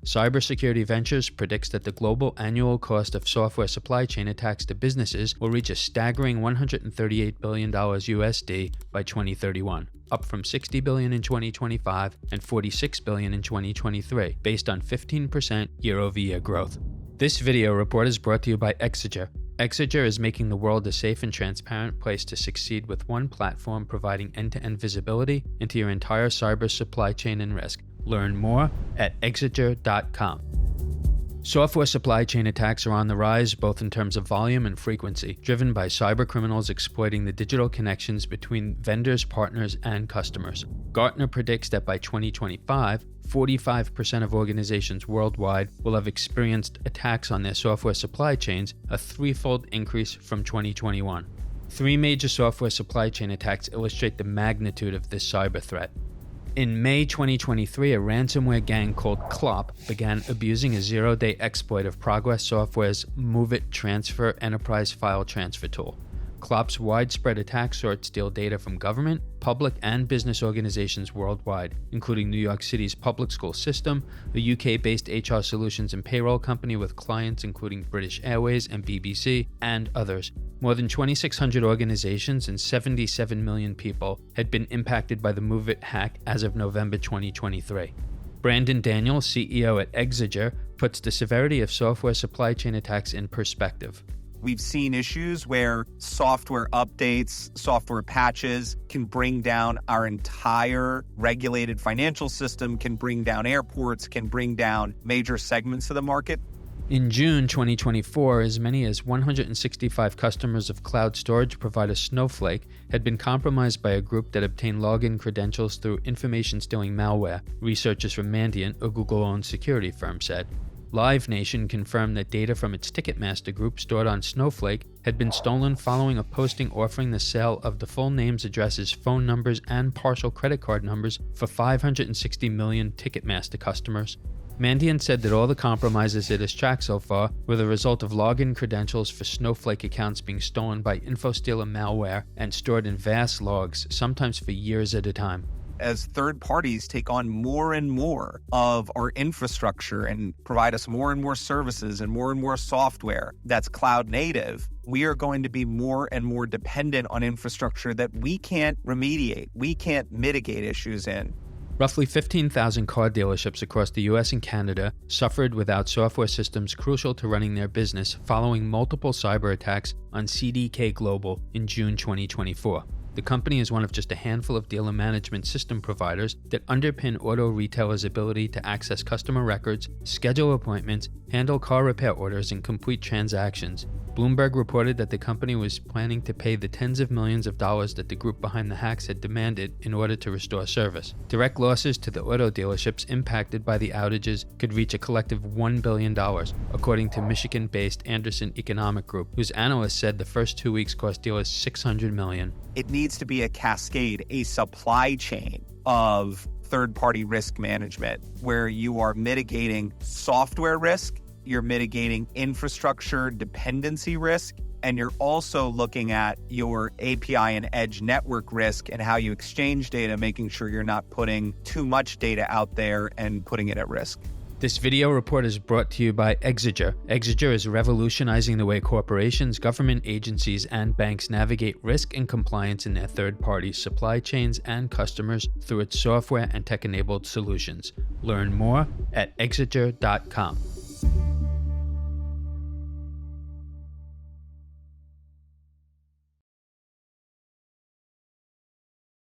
Cybersecurity Ventures predicts that the global annual cost of software supply chain attacks to businesses will reach a staggering $138 billion USD by 2031, up from $60 billion in 2025 and $46 billion in 2023, based on 15% year-over-year growth. This video report is brought to you by Exiger. Exiger is making the world a safe and transparent place to succeed with one platform providing end-to-end visibility into your entire cyber supply chain and risk. Learn more at Exiger.com. Software supply chain attacks are on the rise both in terms of volume and frequency, driven by cybercriminals exploiting the digital connections between vendors, partners, and customers. Gartner predicts that by 2025, 45% of organizations worldwide will have experienced attacks on their software supply chains, a threefold increase from 2021. Three major software supply chain attacks illustrate the magnitude of this cyber threat. In May 2023, a ransomware gang called Clop began abusing a zero-day exploit of Progress Software's Move It Transfer enterprise file transfer tool. Clop's widespread attacks sought to steal data from government, public, and business organizations worldwide, including New York City's public school system, a UK-based HR solutions and payroll company with clients including British Airways and BBC, and others. More than 2,600 organizations and 77 million people had been impacted by the Move It hack as of November 2023. Brandon Daniel, CEO at Exiger, puts the severity of software supply chain attacks in perspective. We've seen issues where software updates, software patches can bring down our entire regulated financial system, can bring down airports, can bring down major segments of the market. In June 2024, as many as 165 customers of cloud storage provider Snowflake had been compromised by a group that obtained login credentials through information-stealing malware, researchers from Mandiant, a Google-owned security firm, said. Live Nation confirmed that data from its Ticketmaster group stored on Snowflake had been stolen following a posting offering the sale of the full names, addresses, phone numbers, and partial credit card numbers for 560 million Ticketmaster customers. Mandiant said that all the compromises it has tracked so far were the result of login credentials for Snowflake accounts being stolen by InfoStealer malware and stored in vast logs, sometimes for years at a time. As third parties take on more and more of our infrastructure and provide us more and more services and more software that's cloud native, we are going to be more and more dependent on infrastructure that we can't remediate, we can't mitigate issues in. Roughly 15,000 car dealerships across the US and Canada suffered without software systems crucial to running their business following multiple cyber attacks on CDK Global in June 2024. The company is one of just a handful of dealer management system providers that underpin auto retailers' ability to access customer records, schedule appointments, handle car repair orders, and complete transactions. Bloomberg reported that the company was planning to pay the tens of millions of dollars that the group behind the hacks had demanded in order to restore service. Direct losses to the auto dealerships impacted by the outages could reach a collective $1 billion, according to Michigan-based Anderson Economic Group, whose analysts said the first 2 weeks cost dealers $600 million. It needs to be a cascade, a supply chain of third-party risk management, where you are mitigating software risk, you're mitigating infrastructure dependency risk, and you're also looking at your API and edge network risk and how you exchange data, making sure you're not putting too much data out there and putting it at risk. This video report is brought to you by Exiger. Exiger is revolutionizing the way corporations, government agencies, and banks navigate risk and compliance in their third-party supply chains and customers through its software and tech-enabled solutions. Learn more at Exiger.com.